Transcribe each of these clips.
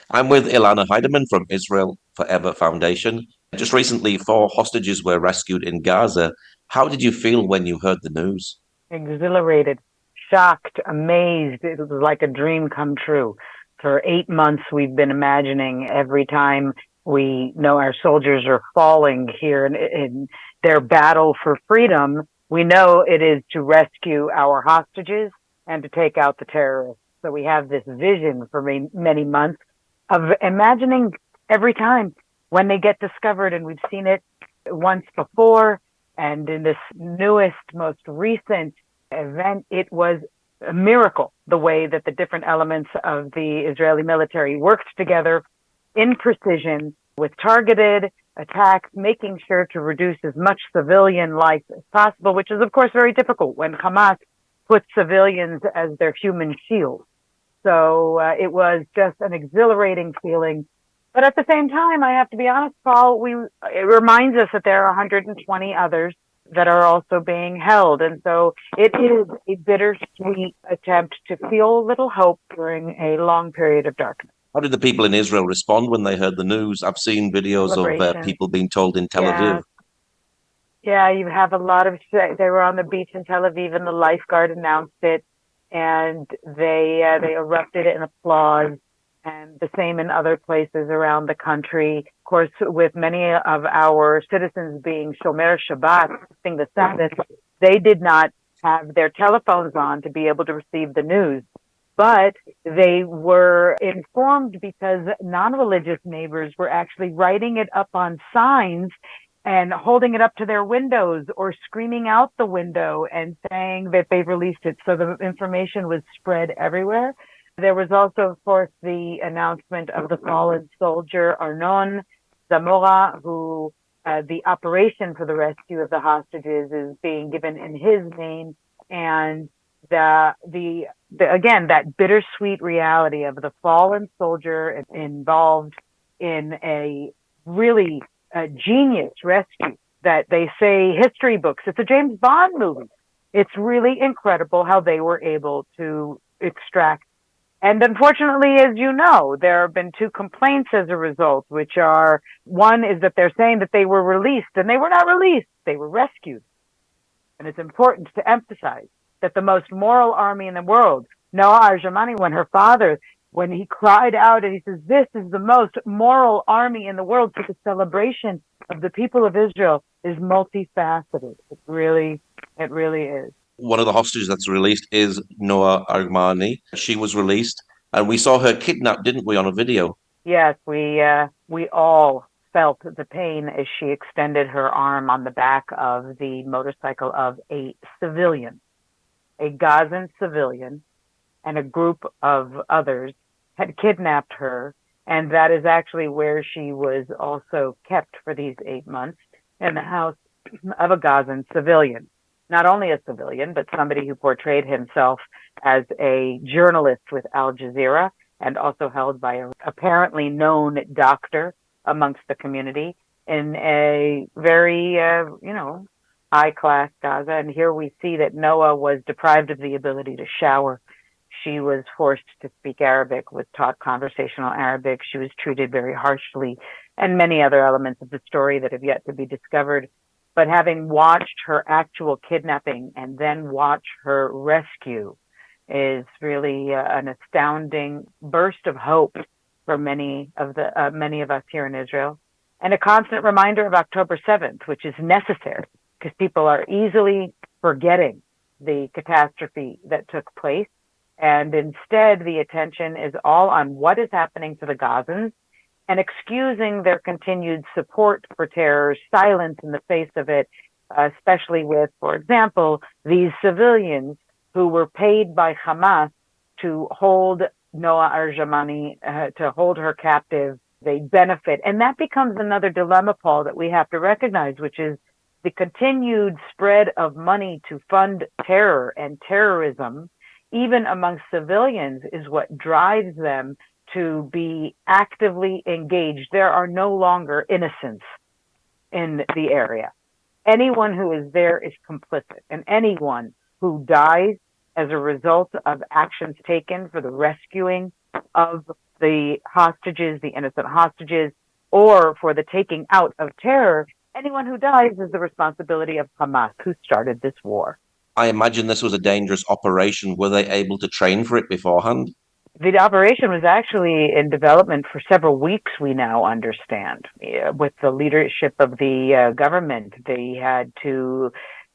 I'm with Elana Heideman from Israel Forever Foundation. Just recently, four hostages were rescued in Gaza. How did you feel when you heard the news? Exhilarated, shocked, amazed. It was like a dream come true. For 8 months, we've been imagining every time we know our soldiers are falling here in their battle for freedom, we know it is to rescue our hostages and to take out the terrorists. So we have this vision for many months of imagining every time when they get discovered, and we've seen it once before. And in this newest, most recent event, it was a miracle the way that the different elements of the Israeli military worked together in precision with targeted attacks, making sure to reduce as much civilian life as possible, which is, of course, very difficult when Hamas puts civilians as their human shield. So it was just an exhilarating feeling. But at the same time, I have to be honest, Paul, it reminds us that there are 120 others that are also being held. And so it is a bittersweet attempt to feel a little hope during a long period of darkness. How did the people in Israel respond when they heard the news? I've seen videos of Celebration. people being told in Tel Aviv. Yeah. Yeah, you have a lot of, they were on the beach in Tel Aviv and the lifeguard announced it and they erupted in applause, and the same in other places around the country. Of course, with many of our citizens being Shomer Shabbat, keeping the Sabbath, they did not have their telephones on to be able to receive the news. But they were informed because non-religious neighbors were actually writing it up on signs and holding it up to their windows or screaming out the window and saying that they've released it. So the information was spread everywhere. There was also, of course, the announcement of the fallen soldier Arnon Zamora, who the operation for the rescue of the hostages is being given in his name. And again, that bittersweet reality of the fallen soldier involved in a really genius rescue that they say history books. It's a James Bond movie. It's really incredible how they were able to extract. And unfortunately, as you know, there have been two complaints as a result, which are one is that they're saying that they were released, and they were not released. They were rescued. And it's important to emphasize that the most moral army in the world, Noah Arjamani, when he cried out and he says, "This is the most moral army in the world," so the celebration of the people of Israel is multifaceted. It really is. One of the hostages that's released is Noah Armani. She was released, and we saw her kidnapped, didn't we, on a video? Yes, we all felt the pain as she extended her arm on the back of the motorcycle of a civilian, a Gazan civilian, and a group of others had kidnapped her. And that is actually where she was also kept for these 8 months, in the house of a Gazan civilian. Not only a civilian, but somebody who portrayed himself as a journalist with Al Jazeera and also held by a apparently known doctor amongst the community in a very, high class Gaza. And here we see that Noah was deprived of the ability to shower. She was forced to speak Arabic, was taught conversational Arabic. She was treated very harshly, and many other elements of the story that have yet to be discovered. But having watched her actual kidnapping and then watch her rescue is really an astounding burst of hope for many of us here in Israel, and a constant reminder of October 7th, which is necessary because people are easily forgetting the catastrophe that took place. And instead, the attention is all on what is happening to the Gazans and excusing their continued support for terror, silence in the face of it, especially with, for example, these civilians who were paid by Hamas to hold Noah Arjamani, to hold her captive. They benefit. And that becomes another dilemma, Paul, that we have to recognize, which is the continued spread of money to fund terror and terrorism, even among civilians, is what drives them to be actively engaged. There are no longer innocents in the area. Anyone who is there is complicit, and anyone who dies as a result of actions taken for the rescuing of the hostages, the innocent hostages, or for the taking out of terror, anyone who dies is the responsibility of Hamas, who started this war. I imagine this was a dangerous operation. Were they able to train for it beforehand? The operation was actually in development for several weeks, we now understand. With the leadership of the government, they had to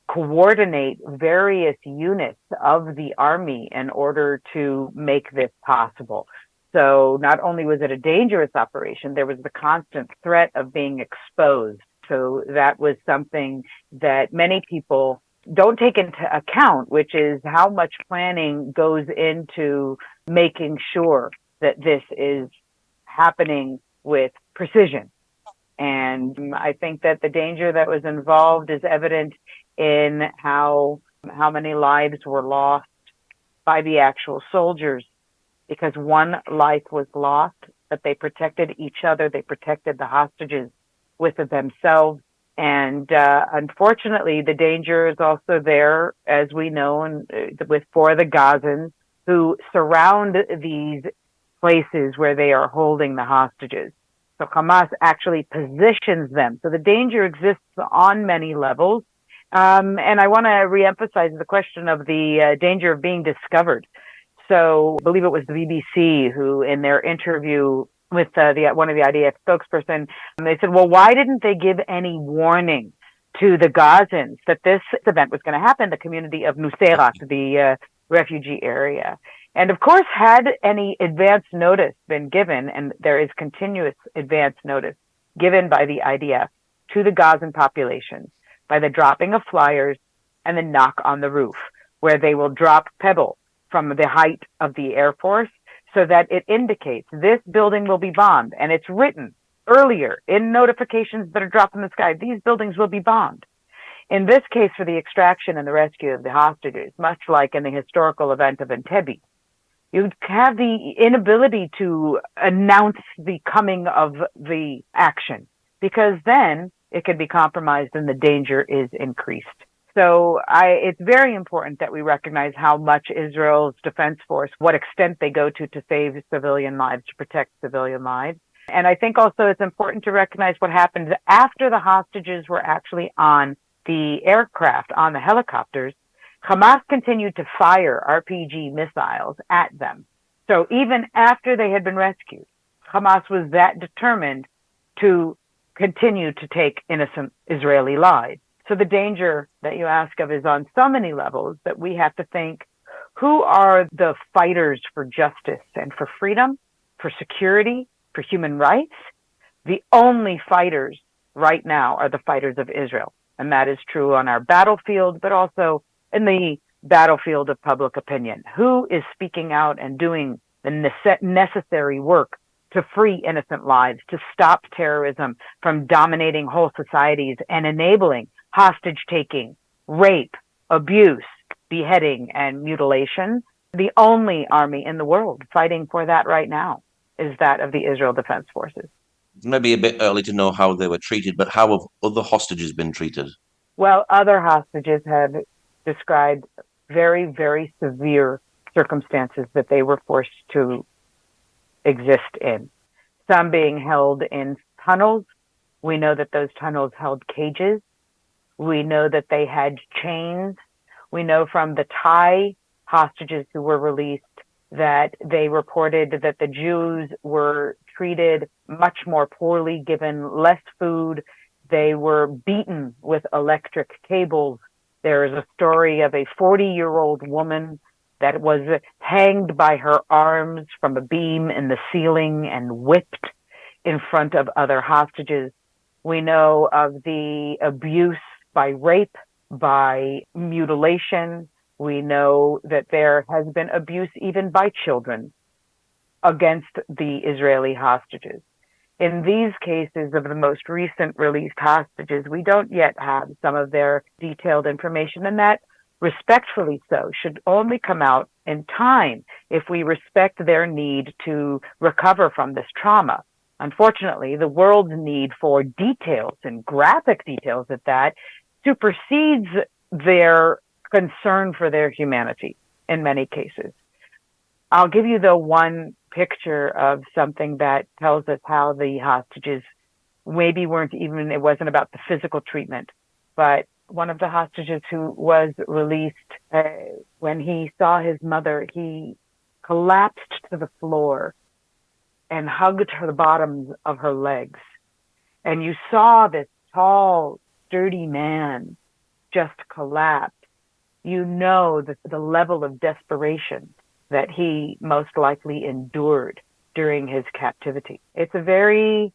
coordinate various units of the army in order to make this possible. So not only was it a dangerous operation, there was the constant threat of being exposed. So that was something that many people don't take into account, which is how much planning goes into making sure that this is happening with precision. And I think that the danger that was involved is evident in how many lives were lost by the actual soldiers, because one life was lost, but they protected each other, they protected the hostages with themselves. And unfortunately, the danger is also there, as we know, with for the Gazans who surround these places where they are holding the hostages. So Hamas actually positions them. So the danger exists on many levels. And I want to reemphasize the question of the danger of being discovered. So I believe it was the BBC who, in their interview with one of the IDF spokesperson, they said, well, why didn't they give any warning to the Gazans that this event was going to happen, the community of Nuseirat, the refugee area? And of course, had any advance notice been given, and there is continuous advance notice given by the IDF to the Gazan population by the dropping of flyers and the knock on the roof, where they will drop pebbles from the height of the Air Force so that it indicates this building will be bombed. And it's written earlier in notifications that are dropped from the sky, these buildings will be bombed. In this case, for the extraction and the rescue of the hostages, much like in the historical event of Entebbe, you have the inability to announce the coming of the action, because then it could be compromised and the danger is increased. So it's very important that we recognize how much Israel's defense force, what extent they go to save civilian lives, to protect civilian lives. And I think also it's important to recognize what happened after the hostages were actually on the aircraft, on the helicopters. Hamas continued to fire RPG missiles at them. So even after they had been rescued, Hamas was that determined to continue to take innocent Israeli lives. So the danger that you ask of is on so many levels that we have to think, who are the fighters for justice and for freedom, for security, for human rights? The only fighters right now are the fighters of Israel. And that is true on our battlefield, but also in the battlefield of public opinion. Who is speaking out and doing the necessary work to free innocent lives, to stop terrorism from dominating whole societies and enabling hostage taking, rape, abuse, beheading, and mutilation? The only army in the world fighting for that right now is that of the Israel Defense Forces. Maybe a bit early to know how they were treated, but how have other hostages been treated? Well, other hostages have described very, very severe circumstances that they were forced to exist in. Some being held in tunnels. We know that those tunnels held cages. We know that they had chains. We know from the Thai hostages who were released that they reported that the Jews were treated much more poorly, given less food. They were beaten with electric cables. There is a story of a 40-year-old woman that was hanged by her arms from a beam in the ceiling and whipped in front of other hostages. We know of the abuse by rape, by mutilation. We know that there has been abuse even by children against the Israeli hostages. In these cases of the most recent released hostages, we don't yet have some of their detailed information, and that, respectfully so, should only come out in time if we respect their need to recover from this trauma. Unfortunately, the world's need for details, and graphic details at that, supersedes their concern for their humanity in many cases. I'll give you, though, one picture of something that tells us how the hostages maybe weren't even, it wasn't about the physical treatment, but one of the hostages who was released, uh, when he saw his mother, he collapsed to the floor and hugged her the bottoms of her legs. And you saw this tall, sturdy man just collapse. You know the level of desperation that he most likely endured during his captivity. It's a very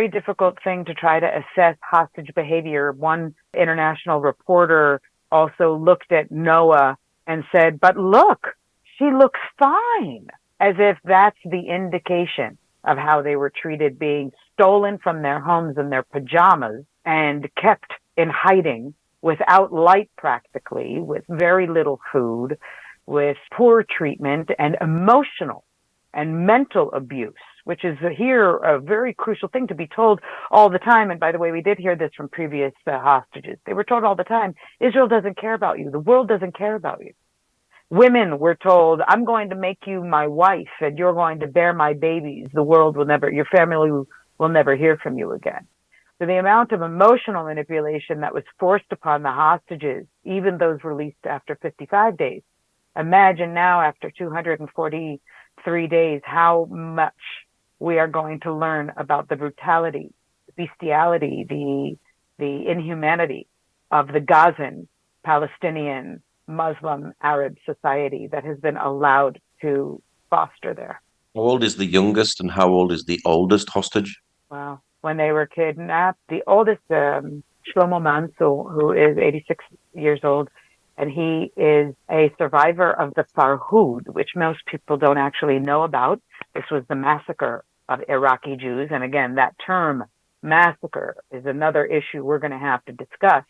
difficult thing to try to assess hostage behavior. One international reporter also looked at Noah and said, "But look, she looks fine," as if that's the indication of how they were treated, being stolen from their homes in their pajamas and kept in hiding without light practically, with very little food, with poor treatment and emotional and mental abuse, which is here a very crucial thing to be told all the time. And by the way, we did hear this from previous hostages. They were told all the time, Israel doesn't care about you. The world doesn't care about you. Women were told, I'm going to make you my wife and you're going to bear my babies. The world will never, your family will never hear from you again. So the amount of emotional manipulation that was forced upon the hostages, even those released after 55 days, imagine now after 243 days how much we are going to learn about the brutality, the bestiality, the inhumanity of the Gazan Palestinian Muslim Arab society that has been allowed to foster there. How old is the youngest and how old is the oldest hostage? Wow. When they were kidnapped, the oldest, Shlomo Manso, who is 86 years old, and he is a survivor of the Farhud, which most people don't actually know about. This was the massacre of Iraqi Jews. And again, that term massacre is another issue we're going to have to discuss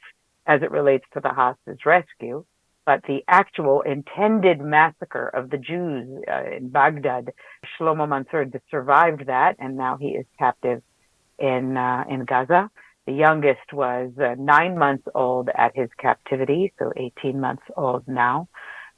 as it relates to the hostage rescue. But the actual intended massacre of the Jews in Baghdad, Shlomo Mansour survived that, and now he is captive in Gaza. The youngest was 9 months old at his captivity, so 18 months old now.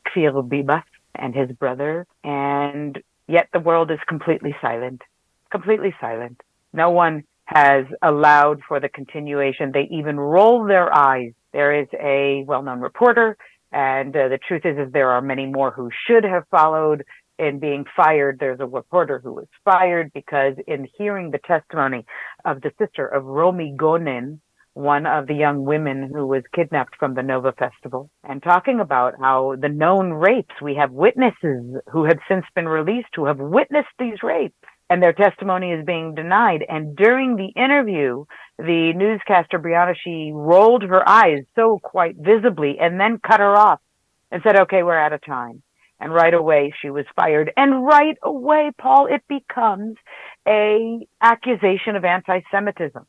Kfir Bibas and his brother, and yet the world is completely silent. Completely silent. No one has allowed for the continuation. They even roll their eyes. There is a well-known reporter, and the truth is there are many more who should have followed in being fired. There's a reporter who was fired because in hearing the testimony of the sister of Romi Gonen, one of the young women who was kidnapped from the Nova Festival, and talking about how the known rapes, we have witnesses who have since been released who have witnessed these rapes, and their testimony is being denied. And during the interview, the newscaster Brianna, she rolled her eyes so quite visibly and then cut her off and said, okay, we're out of time. And right away she was fired. And right away, Paul, it becomes a accusation of anti-Semitism,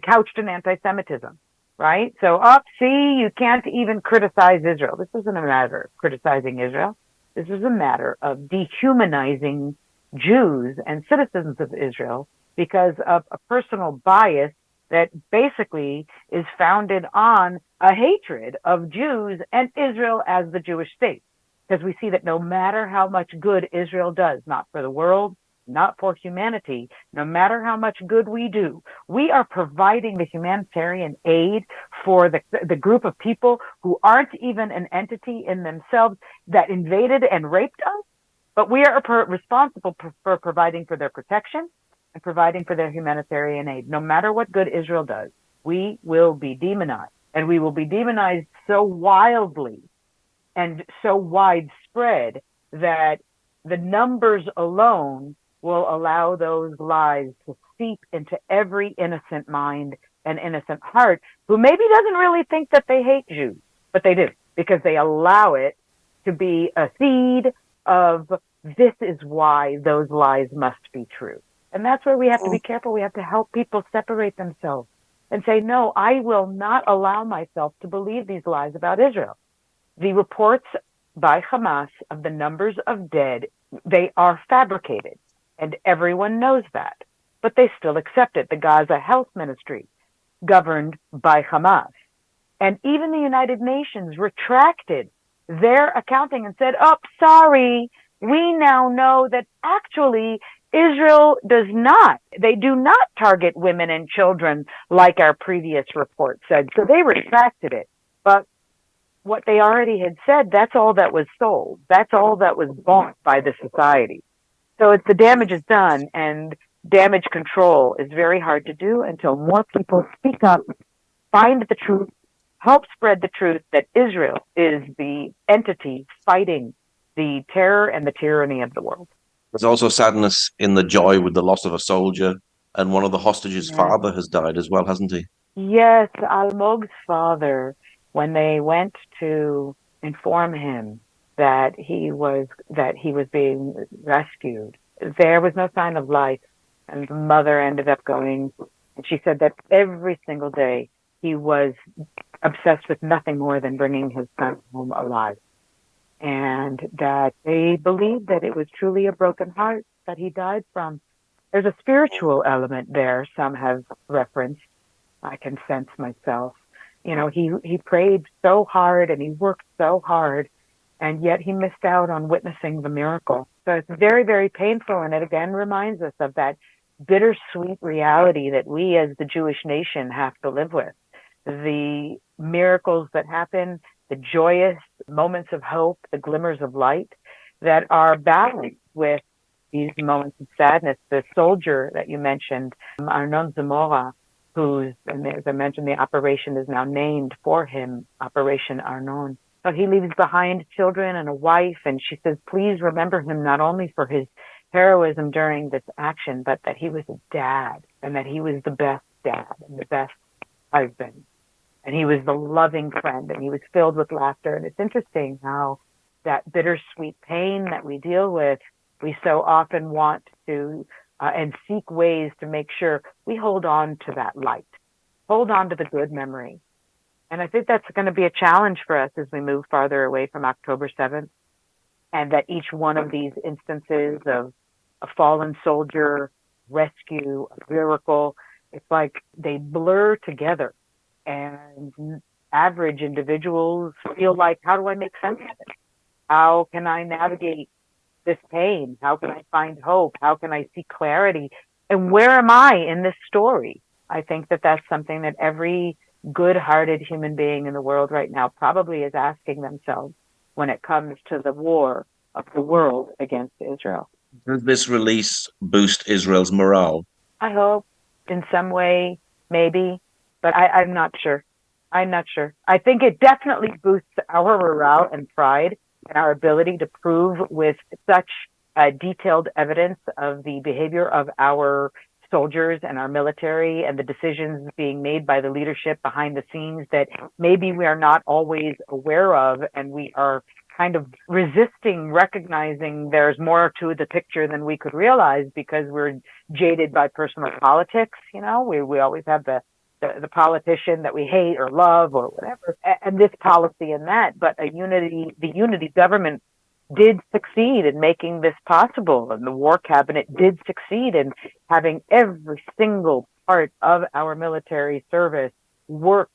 couched in anti-Semitism, right? So see, you can't even criticize Israel. This isn't a matter of criticizing Israel. This is a matter of dehumanizing Jews and citizens of Israel because of a personal bias that basically is founded on a hatred of Jews and Israel as the Jewish state. Because we see that no matter how much good Israel does, not for the world, not for humanity, no matter how much good we do, we are providing the humanitarian aid for the group of people who aren't even an entity in themselves that invaded and raped us, but we are responsible for providing for their protection and providing for their humanitarian aid. No matter what good Israel does, we will be demonized, and we will be demonized so wildly and so widespread that the numbers alone will allow those lies to seep into every innocent mind and innocent heart who maybe doesn't really think that they hate Jews, but they do because they allow it to be a seed of this is why those lies must be true. And that's where we have to be careful. We have to help people separate themselves and say, no, I will not allow myself to believe these lies about Israel. The reports by Hamas of the numbers of dead, they are fabricated, and everyone knows that. But they still accept it. The Gaza Health Ministry, governed by Hamas, and even the United Nations retracted their accounting and said, oh, sorry, we now know that actually Israel does not. They do not target women and children like our previous report said. So they retracted it. But what they already had said, that's all that was sold. That's all that was bought by the society. So it's the damage is done, and damage control is very hard to do until more people speak up, find the truth, help spread the truth that Israel is the entity fighting the terror and the tyranny of the world. There's also sadness in the joy with the loss of a soldier, and one of the hostages' Yes. father has died as well, hasn't he? Yes, Almog's father, when they went to inform him that he was being rescued, there was no sign of life, and the mother ended up going, and she said that every single day he was obsessed with nothing more than bringing his son home alive, and that they believed that it was truly a broken heart that he died from. There's a spiritual element there, some have referenced. I can sense myself. You know, he prayed so hard and he worked so hard, and yet he missed out on witnessing the miracle. So it's very, very painful, and it again reminds us of that bittersweet reality that we as the Jewish nation have to live with. The miracles that happen, the joyous moments of hope, the glimmers of light that are balanced with these moments of sadness. The soldier that you mentioned, Arnon Zamora, who's, and as I mentioned, the operation is now named for him, Operation Arnon. So he leaves behind children and a wife, and she says, please remember him not only for his heroism during this action, but that he was a dad, and that he was the best dad and the best husband. And he was the loving friend, and he was filled with laughter. And it's interesting how that bittersweet pain that we deal with, we so often want to and seek ways to make sure we hold on to that light, hold on to the good memory. And I think that's going to be a challenge for us as we move farther away from October 7th, and that each one of these instances of a fallen soldier, rescue, a miracle, it's like they blur together, and average individuals feel like, how do I make sense of it? How can I navigate this pain? How can I find hope? How can I see clarity? And where am I in this story? I think that that's something that every good hearted human being in the world right now probably is asking themselves when it comes to the war of the world against Israel. Does this release boost Israel's morale? I hope in some way, maybe, but I'm not sure. I'm not sure. I think it definitely boosts our morale and pride and our ability to prove with such detailed evidence of the behavior of our soldiers and our military and the decisions being made by the leadership behind the scenes that maybe we are not always aware of, and we are kind of resisting recognizing there's more to the picture than we could realize because we're jaded by personal politics. You know, we always have the politician that we hate or love or whatever, and this policy and that. But the unity government did succeed in making this possible, and the war cabinet did succeed in having every single part of our military service work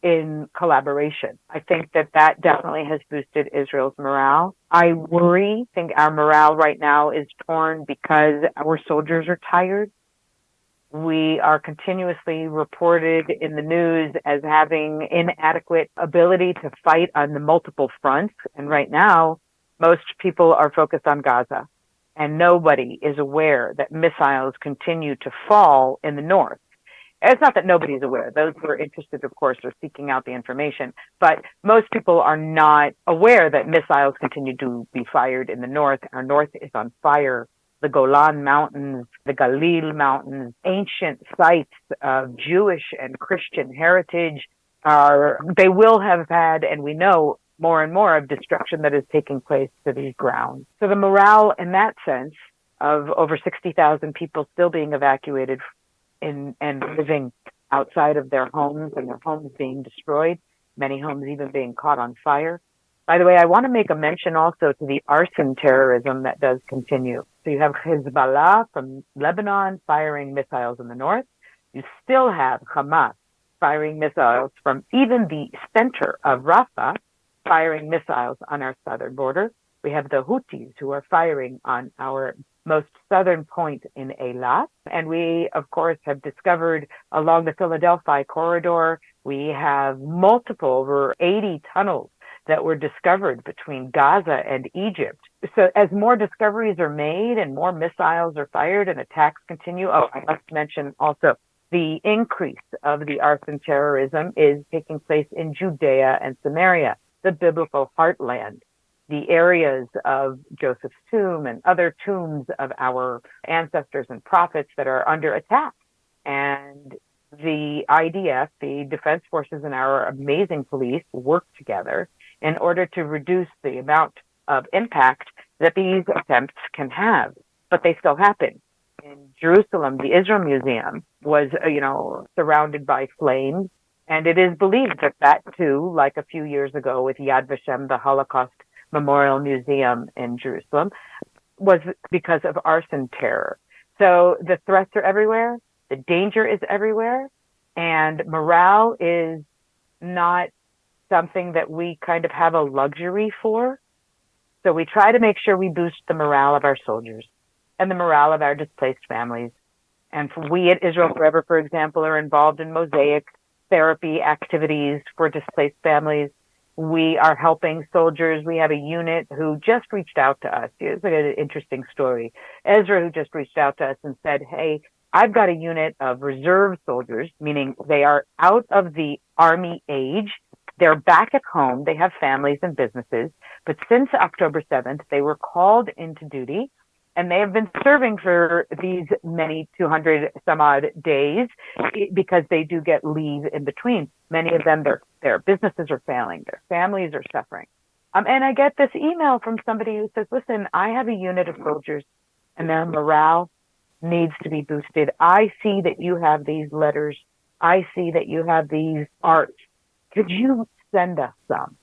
in collaboration. I think that that definitely has boosted Israel's morale. I worry, think our morale right now is torn because our soldiers are tired. We are continuously reported in the news as having inadequate ability to fight on the multiple fronts. And right now, most people are focused on Gaza. And nobody is aware that missiles continue to fall in the north. It's not that nobody's aware. Those who are interested, of course, are seeking out the information. But most people are not aware that missiles continue to be fired in the north. Our north is on fire. The Golan Mountains, the Galil Mountains, ancient sites of Jewish and Christian heritage they will have had, and we know more and more of destruction that is taking place to these grounds. So the morale in that sense of over 60,000 people still being evacuated and living outside of their homes, and their homes being destroyed, many homes even being caught on fire. By the way, I want to make a mention also to the arson terrorism that does continue. So you have Hezbollah from Lebanon firing missiles in the north. You still have Hamas firing missiles from even the center of Rafah, firing missiles on our southern border. We have the Houthis who are firing on our most southern point in Eilat. And we, of course, have discovered along the Philadelphia corridor, we have multiple, over 80 tunnels that were discovered between Gaza and Egypt. So as more discoveries are made and more missiles are fired and attacks continue, I must mention also the increase of the arson terrorism is taking place in Judea and Samaria, the biblical heartland, the areas of Joseph's tomb and other tombs of our ancestors and prophets that are under attack. And the IDF, the defense forces, and our amazing police work together in order to reduce the amount of impact that these attempts can have. But they still happen. In Jerusalem, the Israel Museum was, surrounded by flames. And it is believed that that too, like a few years ago with Yad Vashem, the Holocaust Memorial Museum in Jerusalem, was because of arson terror. So the threats are everywhere, the danger is everywhere, and morale is not something that we kind of have a luxury for. So we try to make sure we boost the morale of our soldiers and the morale of our displaced families. And we at Israel Forever, for example, are involved in mosaic therapy activities for displaced families. We are helping soldiers. We have a unit who just reached out to us. It's like an interesting story. Ezra, who just reached out to us and said, hey, I've got a unit of reserve soldiers, meaning they are out of the Army age. They're back at home. They have families and businesses. But since October 7th, they were called into duty, and they have been serving for these many 200 some odd days because they do get leave in between. Many of them, their businesses are failing. Their families are suffering. And I get this email from somebody who says, listen, I have a unit of soldiers and their morale needs to be boosted. I see that you have these letters. I see that you have these art. Could you send us some?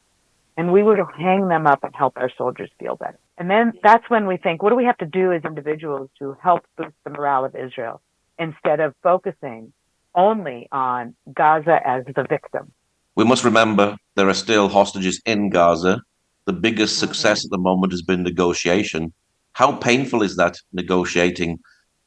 And we would hang them up and help our soldiers feel better. And then that's when we think, what do we have to do as individuals to help boost the morale of Israel instead of focusing only on Gaza as the victim? We must remember there are still hostages in Gaza. The biggest success at the moment has been negotiation. How painful is that, negotiating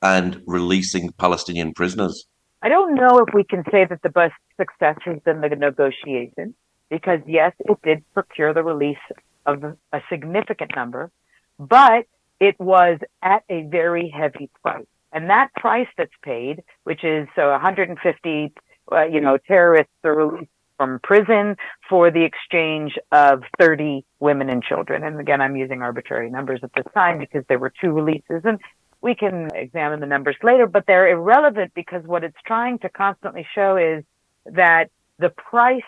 and releasing Palestinian prisoners? I don't know if we can say that the best success has been the negotiation, because yes, it did procure the release of a significant number, but it was at a very heavy price. And that price that's paid, which is 150, terrorists are released from prison for the exchange of 30 women and children. And again, I'm using arbitrary numbers at this time because there were two releases, and we can examine the numbers later, but they're irrelevant because what it's trying to constantly show is that the price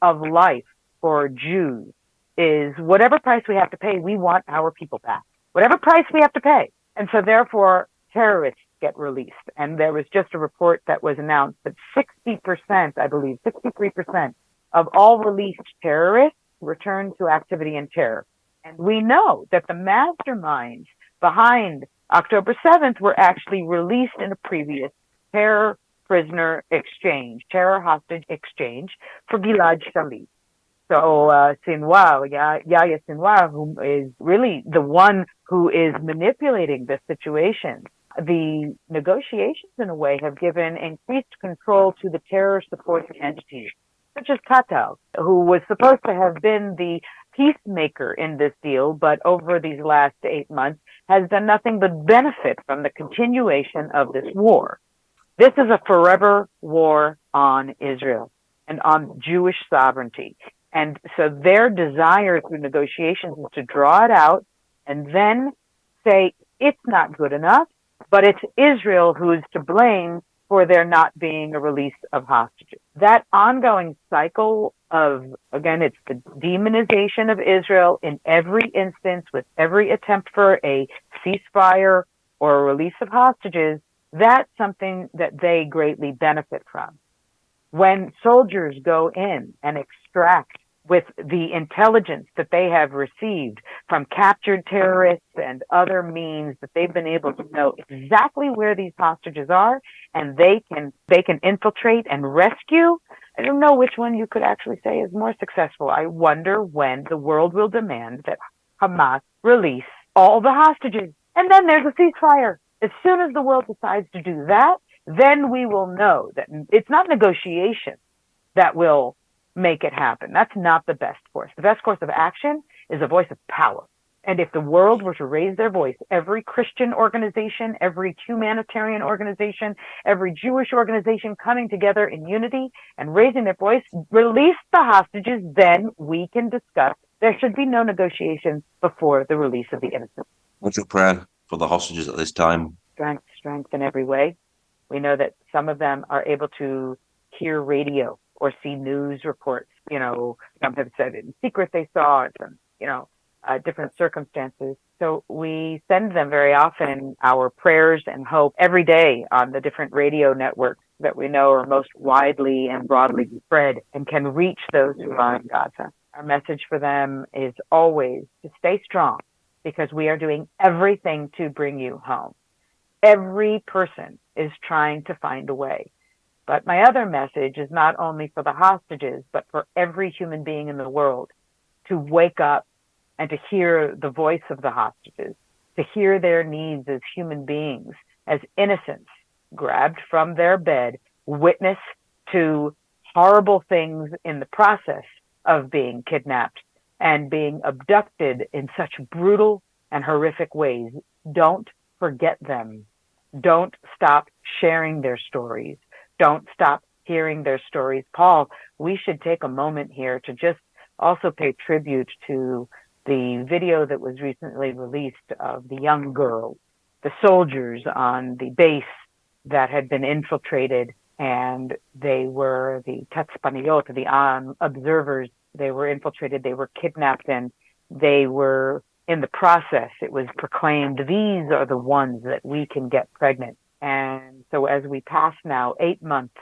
of life for Jews is whatever price we have to pay, we want our people back. Whatever price we have to pay. And so therefore, terrorists get released. And there was just a report that was announced that 60%, I believe, 63% of all released terrorists return to activity and terror. And we know that the masterminds behind October 7th were actually released in a previous terror prisoner exchange, terror hostage exchange for Gilad Shalit. So Sinwar, Yahya Sinwar, who is really the one who is manipulating this situation, the negotiations in a way have given increased control to the terror supporting entities, such as Qatar, who was supposed to have been the peacemaker in this deal, but over these last 8 months has done nothing but benefit from the continuation of this war. This is a forever war on Israel and on Jewish sovereignty. And so their desire through negotiations is to draw it out and then say it's not good enough, but it's Israel who's to blame for there not being a release of hostages. That ongoing cycle of, again, it's the demonization of Israel in every instance with every attempt for a ceasefire or a release of hostages, that's something that they greatly benefit from. When soldiers go in and extract with the intelligence that they have received from captured terrorists and other means that they've been able to know exactly where these hostages are, and they can infiltrate and rescue. I don't know which one you could actually say is more successful. I wonder when the world will demand that Hamas release all the hostages. And then there's a ceasefire. As soon as the world decides to do that, then we will know that it's not negotiation that will make it happen. That's not the best course. The best course of action is a voice of power. And if the world were to raise their voice, every Christian organization, every humanitarian organization, every Jewish organization coming together in unity and raising their voice, release the hostages, then we can discuss. There should be no negotiations before the release of the innocent. What's your prayer for the hostages at this time? Strength, strength in every way. We know that some of them are able to hear radio or see news reports. Some have said in secret they saw it, and different circumstances. So we send them very often our prayers and hope every day on the different radio networks that we know are most widely and broadly spread and can reach those who are in Gaza. Our message for them is always to stay strong because we are doing everything to bring you home. Every person is trying to find a way. But my other message is not only for the hostages, but for every human being in the world to wake up and to hear the voice of the hostages, to hear their needs as human beings, as innocents, grabbed from their bed, witness to horrible things in the process of being kidnapped and being abducted in such brutal and horrific ways. Don't forget them. Don't stop sharing their stories. Don't stop hearing their stories. Paul, we should take a moment here to just also pay tribute to the video that was recently released of the young girls, the soldiers on the base that had been infiltrated, and they were the Tatzpaniyot, the observers. They were infiltrated, they were kidnapped, and they were in the process. It was proclaimed, these are the ones that we can get pregnant. And so as we pass now 8 months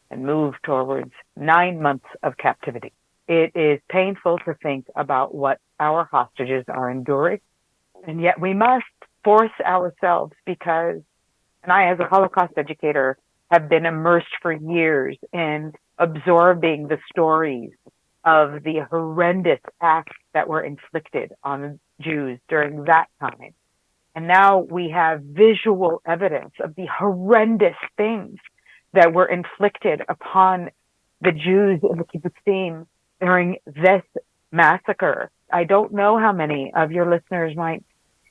and move towards 9 months of captivity, it is painful to think about what our hostages are enduring. And yet we must force ourselves because, and I as a Holocaust educator have been immersed for years in absorbing the stories of the horrendous acts that were inflicted on Jews during that time. And now we have visual evidence of the horrendous things that were inflicted upon the Jews in the kibbutzim during this massacre. I don't know how many of your listeners might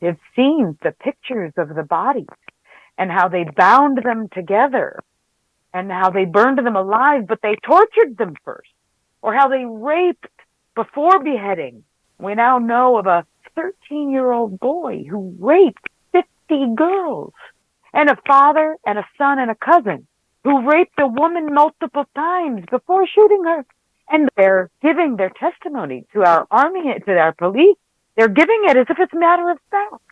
have seen the pictures of the bodies and how they bound them together and how they burned them alive, but they tortured them first, or how they raped before beheading. We now know of a 13-year-old boy who raped 50 girls, and a father and a son and a cousin who raped a woman multiple times before shooting her. And they're giving their testimony to our army, to our police. They're giving it as if it's a matter of fact.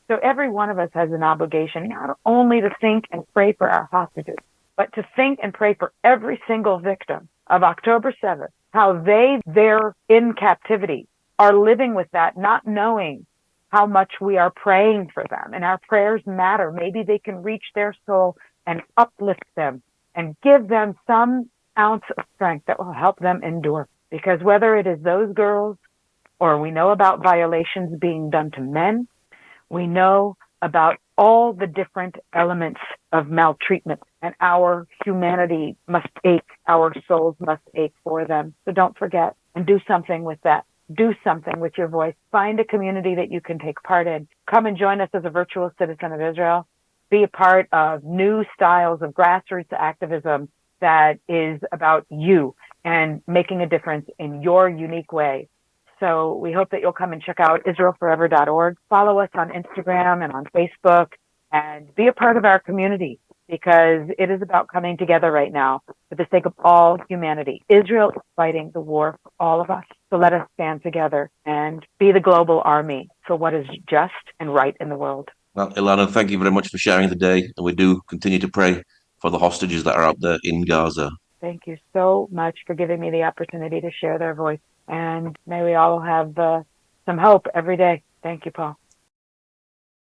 So every one of us has an obligation not only to think and pray for our hostages, but to think and pray for every single victim of October 7th, how they're in captivity, are living with that, not knowing how much we are praying for them. And our prayers matter. Maybe they can reach their soul and uplift them and give them some ounce of strength that will help them endure. Because whether it is those girls or we know about violations being done to men, we know about all the different elements of maltreatment, and our humanity must ache, our souls must ache for them. So don't forget and do something with that. Do something with your voice. Find a community that you can take part in. Come and join us as a virtual citizen of Israel. Be a part of new styles of grassroots activism that is about you and making a difference in your unique way. So we hope that you'll come and check out israelforever.org. Follow us on Instagram and on Facebook and be a part of our community because it is about coming together right now for the sake of all humanity. Israel is fighting the war for all of us. So let us stand together and be the global army for what is just and right in the world. Well, Elana, thank you very much for sharing today. And we do continue to pray for the hostages that are out there in Gaza. Thank you so much for giving me the opportunity to share their voice. And may we all have some hope every day. Thank you, Paul.